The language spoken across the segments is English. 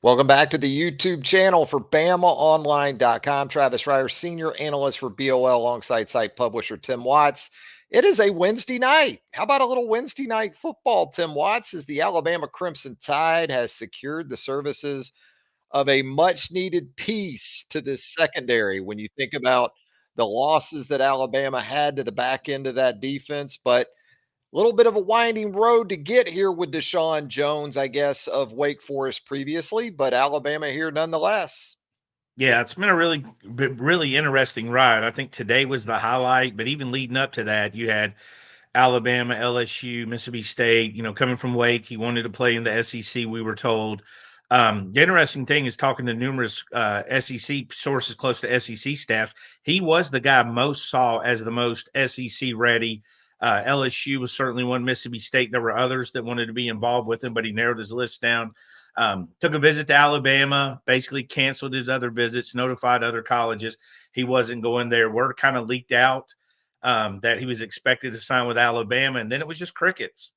Welcome back to the YouTube channel for BamaOnline.com. Travis Reier, senior analyst for BOL, alongside site publisher Tim Watts. It is a Wednesday night. How about a little Wednesday night football, Tim Watts, as the Alabama Crimson Tide has secured the services of a much needed piece to this secondary when you think about the losses that Alabama had to the back end of that defense. But little bit of a winding road to get here with DaShawn Jones, I guess, of Wake Forest previously, but Alabama here nonetheless. Yeah, it's been a really interesting ride. I think today was the highlight, but even leading up to that, you had Alabama, LSU, Mississippi State, coming from Wake. He wanted to play in the SEC, we were told. The interesting thing is talking to numerous SEC sources close to SEC staffs. He was the guy most saw as the most SEC ready. LSU was certainly one. Mississippi State, there were others that wanted to be involved with him, but he narrowed his list down. Took a visit to Alabama, basically canceled his other visits, notified other colleges he wasn't going there. Word kind of leaked out that he was expected to sign with Alabama, and then it was just crickets.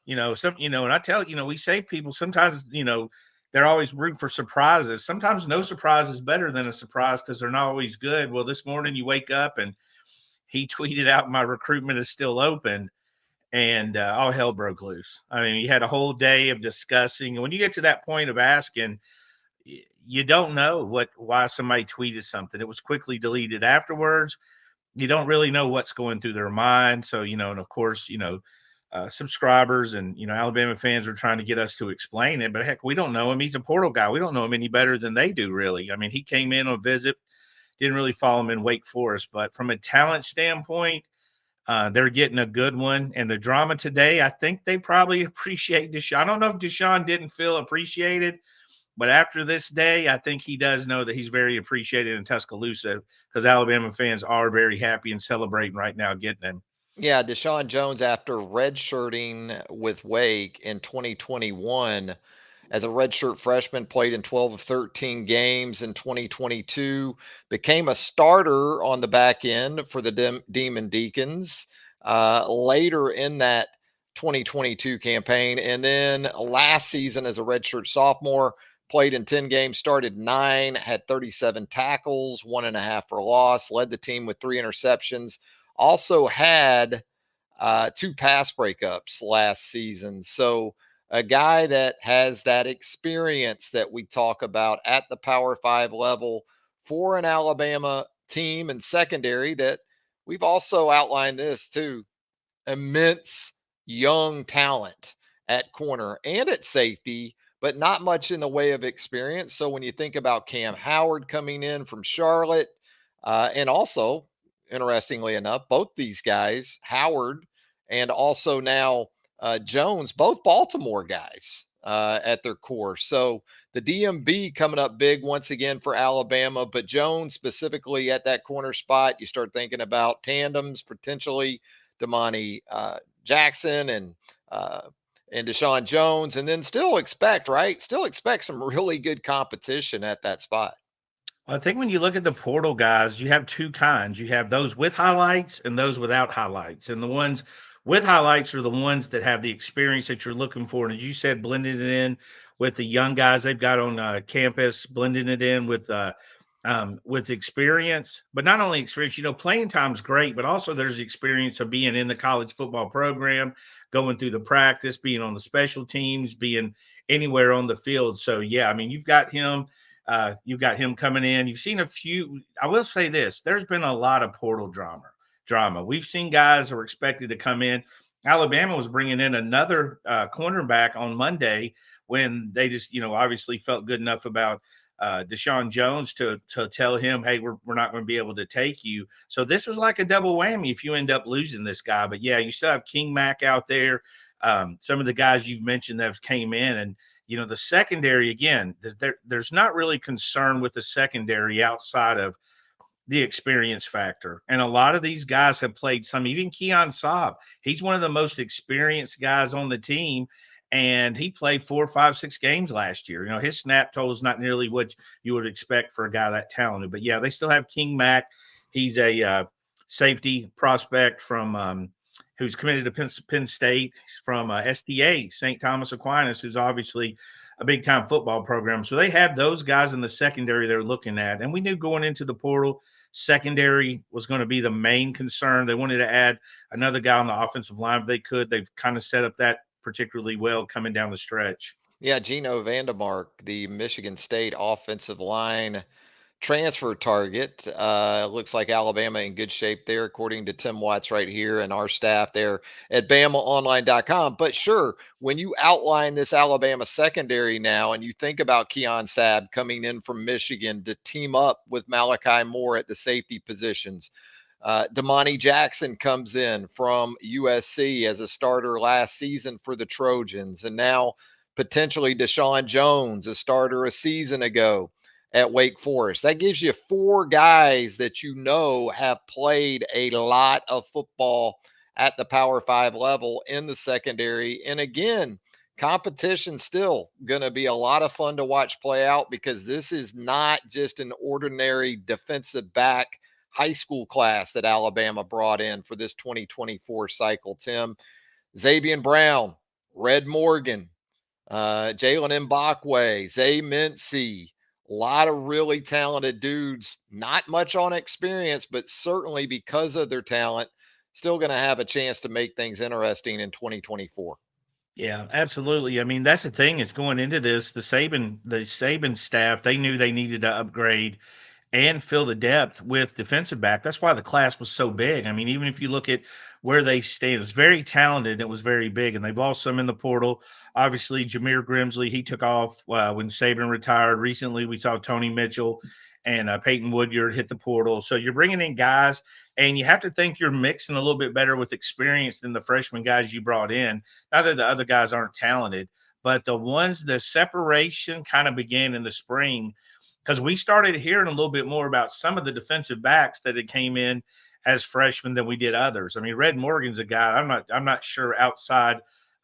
And I tell we say people sometimes, they're always rooting for surprises. Sometimes no surprise is better than a surprise because they're not always good. Well, this morning you wake up and he tweeted out, "My recruitment is still open," and all hell broke loose. I mean, you had a whole day of discussing. And when you get to that point of asking, you don't know why somebody tweeted something. It was quickly deleted afterwards. You don't really know what's going through their mind. So, and of course, subscribers and, Alabama fans are trying to get us to explain it. But heck, we don't know him. He's a portal guy. We don't know him any better than they do, really. I mean, he came in on a visit, didn't really follow him in Wake Forest. But from a talent standpoint, they're getting a good one. And the drama today, I think they probably appreciate DaShawn. I don't know if DaShawn didn't feel appreciated, but after this day, I think he does know that he's very appreciated in Tuscaloosa because Alabama fans are very happy and celebrating right now getting him. Yeah, DaShawn Jones, after redshirting with Wake in 2021 as a redshirt freshman, played in 12 of 13 games in 2022, became a starter on the back end for the Demon Deacons later in that 2022 campaign. And then last season, as a redshirt sophomore, played in 10 games, started 9, had 37 tackles, 1.5 for loss, led the team with 3 interceptions. Also had 2 pass breakups last season. So a guy that has that experience that we talk about at the Power 5 level for an Alabama team and secondary that we've also outlined this too. Immense young talent at corner and at safety, but not much in the way of experience. So when you think about Cam Howard coming in from Charlotte, and also, interestingly enough, both these guys, Howard and also now Jones, both Baltimore guys at their core. So the DMV coming up big once again for Alabama, but Jones specifically at that corner spot, you start thinking about tandems potentially, Damani Jackson and DaShawn Jones, and then still expect, right? Still expect some really good competition at that spot. I think when you look at the portal guys, you have two kinds. You have those with highlights and those without highlights. And the ones with highlights are the ones that have the experience that you're looking for. And as you said, blending it in with the young guys they've got on campus, blending it in with experience, but not only experience, playing time's great, but also there's the experience of being in the college football program, going through the practice, being on the special teams, being anywhere on the field. So, yeah, I mean, you've got him coming in. You've seen a few. I will say this: there's been a lot of portal drama. We've seen guys who are expected to come in. Alabama was bringing in another cornerback on Monday when they just, obviously felt good enough about DaShawn Jones to tell him, "Hey, we're not going to be able to take you." So this was like a double whammy if you end up losing this guy. But yeah, you still have King Mack out there. Some of the guys you've mentioned that have came in, and the secondary, again, there's not really concern with the secondary outside of the experience factor. And a lot of these guys have played some, even Keon Saab. He's one of the most experienced guys on the team. And he played 4, 5, 6 games last year. His snap total is not nearly what you would expect for a guy that talented. But yeah, they still have King Mack. He's a safety prospect from who's committed to Penn State. He's from SDA, St. Thomas Aquinas, who's obviously a big time football program. So they have those guys in the secondary they're looking at. And we knew going into the portal, secondary was going to be the main concern. They wanted to add another guy on the offensive line if they could. They've kind of set up that particularly well coming down the stretch. Yeah, Gino Vandermark, the Michigan State offensive line transfer target. Looks like Alabama in good shape there, according to Tim Watts right here and our staff there at BamaOnline.com. But sure, when you outline this Alabama secondary now and you think about Keon Sabb coming in from Michigan to team up with Malachi Moore at the safety positions, Damani Jackson comes in from USC as a starter last season for the Trojans, and now potentially DaShawn Jones, a starter a season ago at Wake Forest. That gives you four guys that you know have played a lot of football at the Power 5 level in the secondary. And again, competition still going to be a lot of fun to watch play out, because this is not just an ordinary defensive back high school class that Alabama brought in for this 2024 cycle, Tim. Xavier Brown, Red Morgan, Jalen Mbakwe, Zay Mincy, a lot of really talented dudes, not much on experience, but certainly because of their talent, still going to have a chance to make things interesting in 2024. Yeah, absolutely. I mean, that's the thing is going into this, the Saban staff, they knew they needed to upgrade and fill the depth with defensive back. That's why the class was so big. I mean, even if you look at where they stand, it was very talented. It was very big, and they've lost some in the portal. Obviously, Jameer Grimsley, he took off when Saban retired. Recently, we saw Tony Mitchell and Peyton Woodyard hit the portal. So you're bringing in guys, and you have to think you're mixing a little bit better with experience than the freshman guys you brought in. Not that the other guys aren't talented, but the separation kind of began in the spring, because we started hearing a little bit more about some of the defensive backs that had came in as freshmen than we did others. I mean, Red Morgan's a guy I'm not sure outside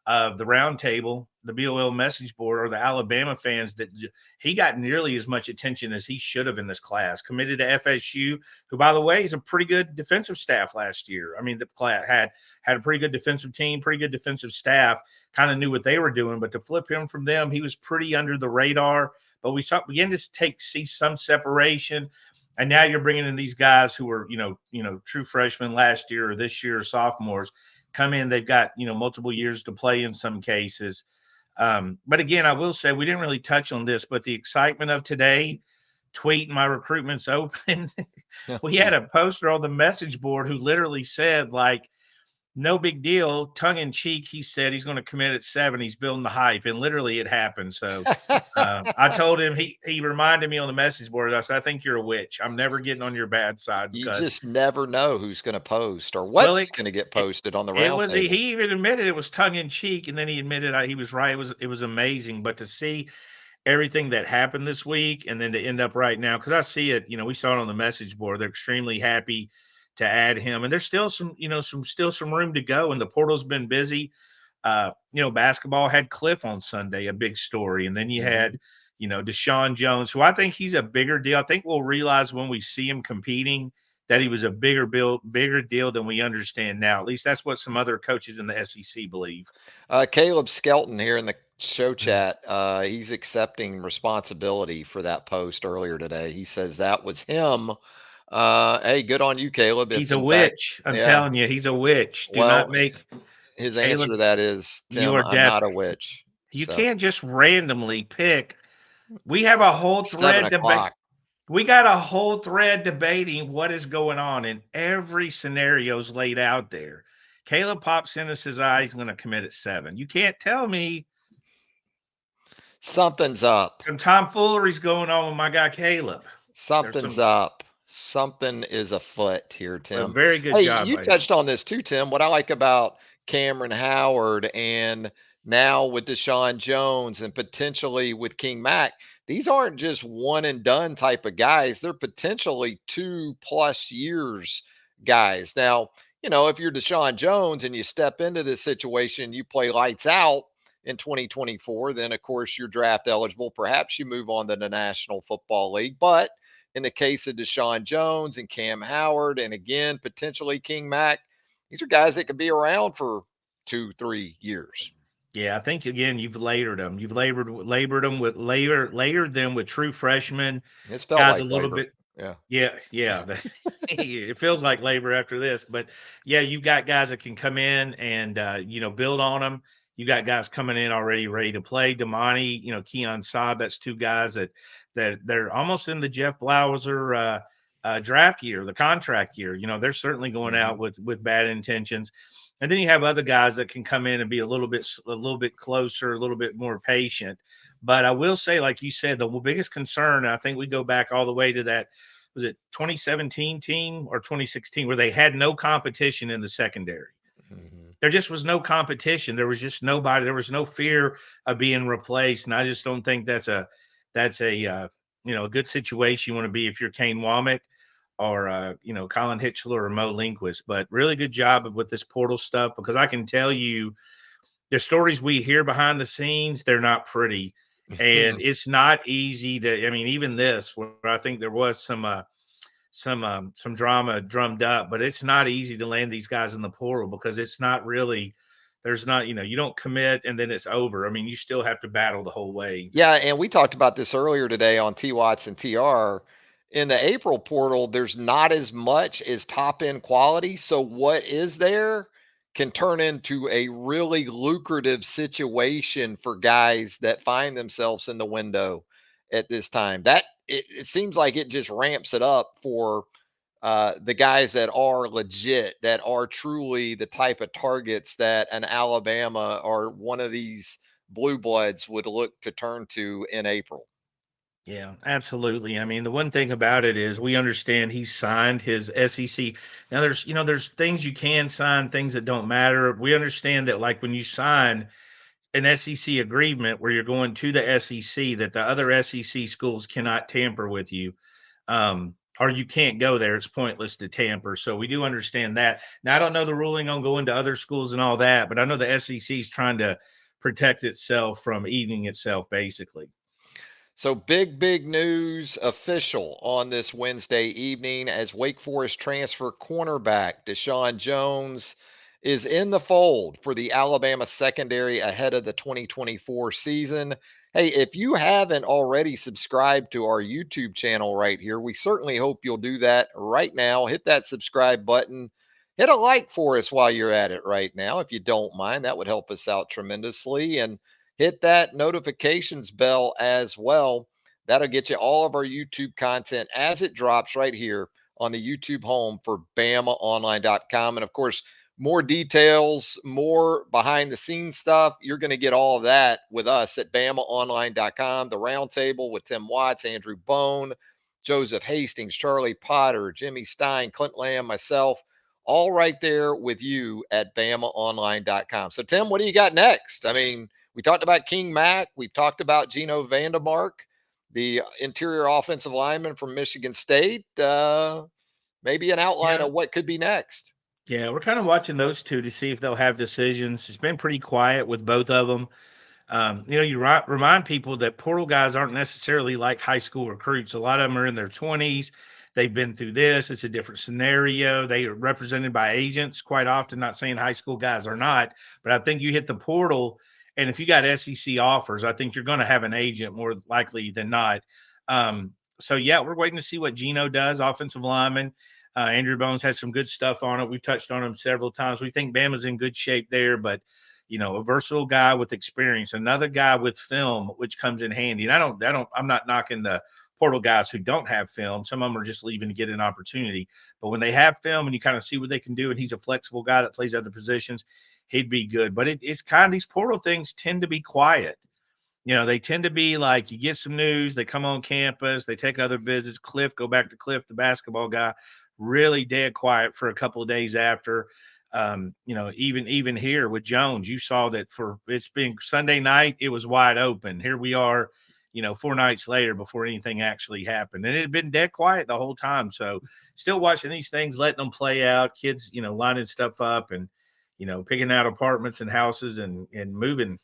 of the round table, the BOL message board, or the Alabama fans, that he got nearly as much attention as he should have in this class. Committed to FSU, who, by the way, is a pretty good defensive staff last year. I mean, the class had a pretty good defensive team, pretty good defensive staff, kind of knew what they were doing. But to flip him from them, he was pretty under the radar. But we began to see some separation, and now you're bringing in these guys who were, true freshmen last year or this year, or sophomores, come in. They've got multiple years to play in some cases. But again, I will say we didn't really touch on this, but the excitement of today, tweet my recruitment's open. We had a poster on the message board who literally said, like, no big deal, tongue in cheek. He said he's going to commit at 7. He's building the hype, and literally it happened. So I told him, he reminded me on the message board. I said, I think you're a witch. I'm never getting on your bad side, You because just never know who's going to post or well, what's going to get it, posted on the it round was table. he even admitted it was tongue in cheek, and then he admitted he was right. It was amazing, but to see everything that happened this week, and then to end up right now, because I see it, we saw it on the message board. They're extremely happy to add him, and there's still some room to go, and the portal's been busy. Basketball had Cliff on Sunday, a big story, and then you had DaShawn Jones, who I think he's a bigger deal. I think we'll realize when we see him competing that he was a bigger deal than we understand now. At least that's what some other coaches in the SEC believe. Caleb Skelton here in the show Mm. chat, he's accepting responsibility for that post earlier today. He says that was him. Hey, good on you, Caleb. He's If a in fact, witch. I'm yeah, telling you, he's a witch. Do not well, make his answer Caleb. to that is, You Tim, are I'm not a definitely. witch. You So can't just randomly pick. We have a whole 7 thread debate. o'clock. We got a whole thread debating what is going on, and every scenario is laid out there. Caleb pops in and says, he's going to commit at 7. You can't tell me Something's up. some tomfoolery's going on with my guy Caleb. There's Something's some up. Something is afoot here, a Tim. very good Hey, job you by him. touched on this too, Tim. What I like about Cameron Howard, and now with DaShawn Jones and potentially with King Mack, these aren't just one and done type of guys. They're potentially 2+ years guys. Now, if you're DaShawn Jones and you step into this situation, you play lights out in 2024, then of course you're draft eligible. Perhaps you move on to the National Football League. But in the case of DaShawn Jones and Cam Howard, and again, potentially King Mack, These are guys that could be around for 2, 3 years. Yeah, I think again you've layered them. You've layered them with true freshmen, It's felt guys a like little labor. bit. Yeah. Yeah, yeah. It feels like labor after this, but yeah, you've got guys that can come in and build on them. You got guys coming in already ready to play. Damani, Keon Saab. That's two guys that they're almost in the Jeff Blauser draft year, the contract year. They're certainly going Mm-hmm. out with bad intentions. And then you have other guys that can come in and be a little bit closer, a little bit more patient. But I will say, like you said, the biggest concern, I think we go back all the way to that, was it 2017 team or 2016, where they had no competition in the secondary. Mm-hmm. There just was no competition. There was just nobody. There was no fear of being replaced, and I just don't think that's a good situation you want to be if you're Kane Womack or Colin Hitchler or Mo Linquist. But really good job with this portal stuff, because I can tell you the stories we hear behind the scenes, they're not pretty. And it's not easy to, I mean, even this, where I think there was some drama drummed up, but it's not easy to land these guys in the portal, because it's not really, there's not, you don't commit and then it's over. I mean, you still have to battle the whole way. Yeah, and we talked about this earlier today on T Watts and TR. In the April portal, there's not as much as top end quality. So what is there can turn into a really lucrative situation for guys that find themselves in the window at this time. It seems like it just ramps it up for the guys that are legit, that are truly the type of targets that an Alabama or one of these blue bloods would look to turn to in April. Yeah, absolutely. I mean, the one thing about it is we understand he signed his SEC. Now there's things you can sign, things that don't matter. We understand that, like, when you sign an SEC agreement where you're going to the SEC, that the other SEC schools cannot tamper with you, or you can't go there. It's pointless to tamper. So we do understand that. Now, I don't know the ruling on going to other schools and all that, but I know the SEC is trying to protect itself from eating itself, basically. So big news official on this Wednesday evening as Wake Forest transfer cornerback DaShawn Jones is in the fold for the Alabama secondary ahead of the 2024 season. Hey, if you haven't already subscribed to our YouTube channel right here, we certainly hope you'll do that right now. Hit that subscribe button. Hit a like for us while you're at it right now, if you don't mind. That would help us out tremendously. And hit that notifications bell as well. That'll get you all of our YouTube content as it drops right here on the YouTube home for BamaOnline.com. And of course, more details, more behind the scenes stuff. You're going to get all of that with us at BamaOnline.com. The roundtable with Tim Watts, Andrew Bone, Joseph Hastings, Charlie Potter, Jimmy Stein, Clint Lamb, myself, all right there with you at BamaOnline.com. So, Tim, what do you got next? I mean, we talked about King Mack. We've talked about Geno Vandemark, the interior offensive lineman from Michigan State. Maybe an outline Yeah. of what could be next. Yeah. We're kind of watching those two to see if they'll have decisions. It's been pretty quiet with both of them. Remind people that portal guys aren't necessarily like high school recruits. A lot of them are in their 20s. They've been through this. It's a different scenario. They are represented by agents quite often, not saying high school guys are not, but I think you hit the portal. And if you got SEC offers, I think you're going to have an agent more likely than not. So, yeah, we're waiting to see what Geno does, offensive lineman. Andrew Bones has some good stuff on it. We've touched on him several times. We think Bama's in good shape there, but a versatile guy with experience, another guy with film, which comes in handy. And I'm not knocking the portal guys who don't have film. Some of them are just leaving to get an opportunity. But when they have film and you kind of see what they can do, and he's a flexible guy that plays other positions, he'd be good. But it's kind of, these portal things tend to be quiet. They tend to be like, you get some news, they come on campus, they take other visits. Go back to Cliff, the basketball guy, really dead quiet for a couple of days after. Even here with Jones, you saw that it's been Sunday night, it was wide open. Here we are, 4 nights later before anything actually happened. And it had been dead quiet the whole time. So still watching these things, letting them play out, kids, lining stuff up and, picking out apartments and houses and moving,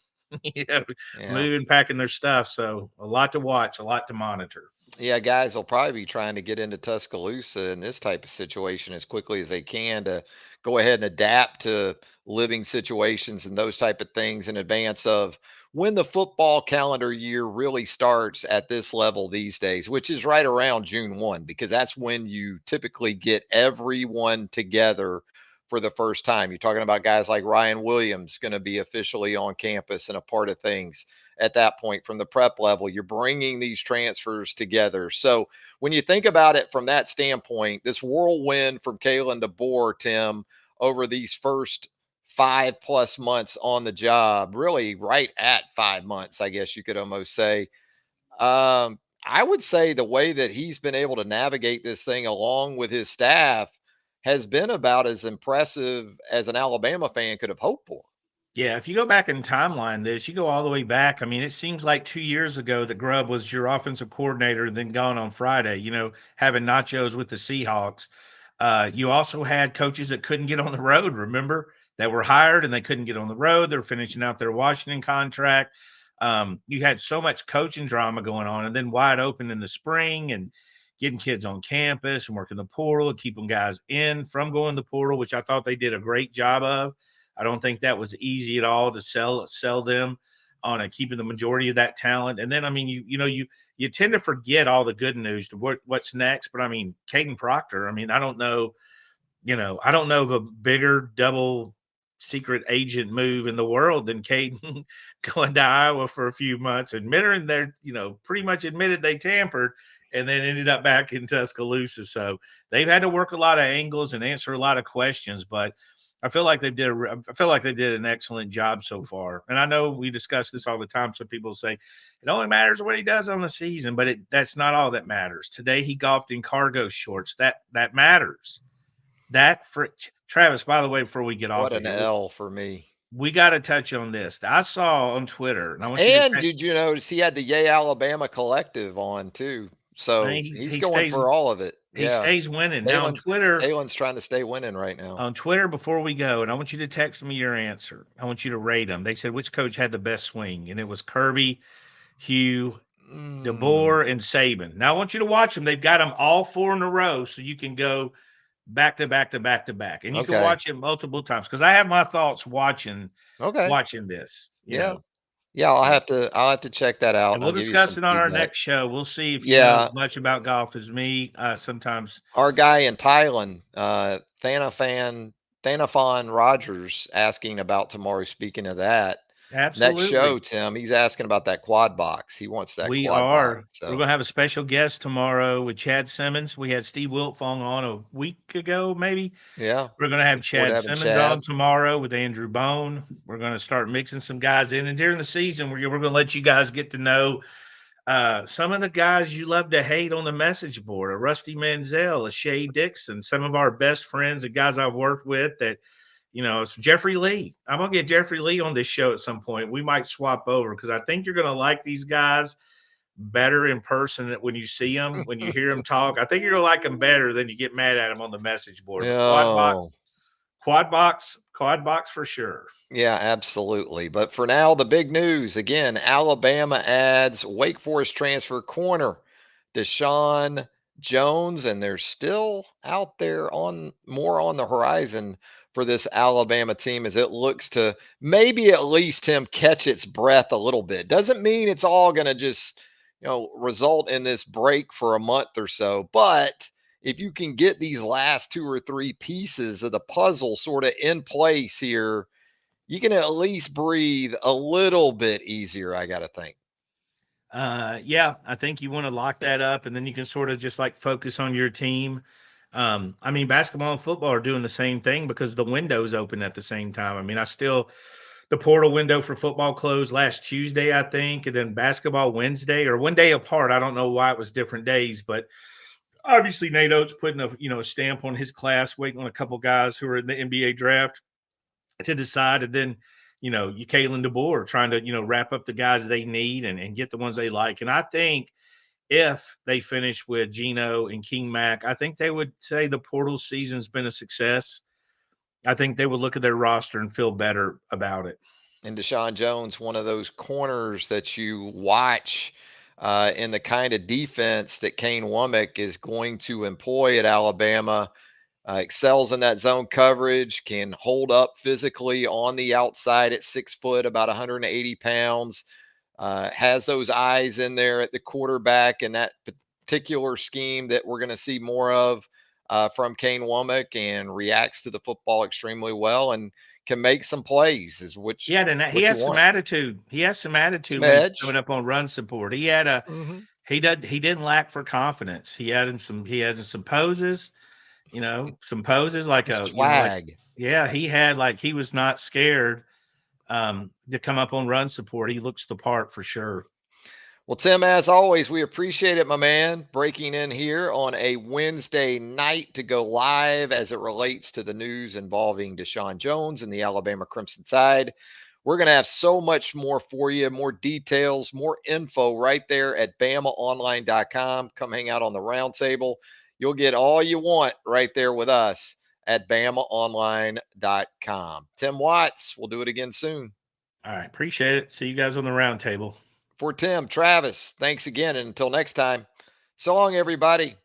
you know, Yeah. moving, packing their stuff. So a lot to watch, a lot to monitor. Yeah, guys will probably be trying to get into Tuscaloosa in this type of situation as quickly as they can to go ahead and adapt to living situations and those type of things in advance of when the football calendar year really starts at this level these days, which is right around June 1, because that's when you typically get everyone together for the first time. You're talking about guys like Ryan Williams going to be officially on campus and a part of things at that point from the prep level. You're bringing these transfers together. So when you think about it from that standpoint, this whirlwind from Kalen DeBoer, Tim, over these first 5+ months on the job, really right at 5 months, I guess you could almost say. I would say the way that he's been able to navigate this thing along with his staff has been about as impressive as an Alabama fan could have hoped for. Yeah, if you go back in timeline this, you go all the way back. I mean, it seems like 2 years ago that Grubb was your offensive coordinator, and then gone on Friday, having nachos with the Seahawks. You also had coaches that couldn't get on the road, remember? That were hired and they couldn't get on the road. They're finishing out their Washington contract. You had so much coaching drama going on, and then wide open in the spring and getting kids on campus and working the portal and keeping guys in from going to the portal, which I thought they did a great job of. I don't think that was easy at all to sell them on keeping the majority of that talent. And then, I mean, you tend to forget all the good news to what's next. But I mean, Caden Proctor. I mean, I don't know of a bigger double secret agent move in the world than Caden going to Iowa for a few months, admitting they're, pretty much admitted they tampered and then ended up back in Tuscaloosa. So they've had to work a lot of angles and answer a lot of questions, but I feel like I feel like they did an excellent job so far. And I know we discuss this all the time. Some people say it only matters what he does on the season, but that's not all that matters. Today he golfed in cargo shorts. That matters. That for Travis, by the way, before we get What off of an here, L for me. we got to touch on this. I saw on Twitter, and I want you to And did text. you notice he had the Yay Alabama collective on too? So He, he's he going stays for all of it. he Yeah. stays winning now Kalen's Kalen's trying to stay winning right now. On Twitter before we go, and I want you to text me your answer. I want you to rate them. They said which coach had the best swing, and it was Kirby, Hugh, Mm, DeBoer, and Saban. Now I want you to watch them. They've got them all four in a row, so you can go back to back to back to back, and you can okay. watch it multiple times because I have my thoughts Okay. watching this. Yeah. Yeah, I'll have to check that out And and I'll we'll give you discuss some it on our feedback. next show. We'll see if you know as Yeah, much about golf as me. Sometimes, our guy in Thailand, Thanafan Rogers, asking about tomorrow. Speaking of that, next absolutely. show, Tim, he's asking about that quad box. He wants that We quad box. are. We're So going to have a special guest tomorrow with Chad Simmons. We had Steve Wiltfong on a week ago, maybe. yeah, We're going to have look forward to Chad having Simmons on Chad. tomorrow with Andrew Bone. We're going to start mixing some guys in. And during the season, we're going to let you guys get to know some of the guys you love to hate on the message board, a Rusty Manziel, a Shay Dixon, some of our best friends, the guys I've worked with that, it's Jeffrey Lee. I'm going to get Jeffrey Lee on this show at some point. We might swap over because I think you're going to like these guys better in person when you see them, when you hear them talk. I think you're going to like them better than you get mad at them on the message board. But Oh, quad box for sure. yeah, absolutely. But for now, the big news again: Alabama adds Wake Forest transfer corner DaShawn Jones, and they're still out there on more on the horizon for this Alabama team as it looks to maybe at least him catch its breath a little bit. Doesn't mean it's all going to just result in this break for a month or so, but if you can get these last two or three pieces of the puzzle sort of in place here, you can at least breathe a little bit easier, I got to think. Yeah, I think you want to lock that up, and then you can sort of just like focus on your team. I mean, basketball and football are doing the same thing because the window's open at the same time. I mean, the portal window for football closed last Tuesday, I think, and then basketball Wednesday or one day apart. I don't know why it was different days, but obviously Nate Oates putting a stamp on his class, waiting on a couple guys who are in the NBA draft to decide, and then you Kalen DeBoer trying to wrap up the guys they need and get the ones they like. And I think if they finish with Geno and King Mac, I think they would say the portal season's been a success. I think they would look at their roster and feel better about it. And DaShawn Jones, one of those corners that you watch in the kind of defense that Kane Womack is going to employ at Alabama. Excels in that zone coverage, can hold up physically on the outside at 6 foot, about 180 pounds. Has those eyes in there at the quarterback and that particular scheme that we're going to see more of from Kane Womack, and reacts to the football extremely well and can make some plays, is He had he what you has some want. attitude. He has some attitude Some when he's coming edge. up on run support. He had a Mm-hmm. he didn't lack for confidence. He had some poses, some poses like Some like swag. yeah, he had like he was not scared to come up on run support. He looks the part for sure. Well, Tim, as always, we appreciate it, my man, breaking in here on a Wednesday night to go live as it relates to the news involving DaShawn Jones and the Alabama Crimson Tide. We're going to have so much more for you, more details, more info right there at BamaOnline.com. Come hang out on the roundtable. You'll get all you want right there with us at BamaOnline.com. Tim Watts, we'll do it again soon. All right, appreciate it. See you guys on the roundtable. For Tim, Travis, thanks again. And until next time, so long, everybody.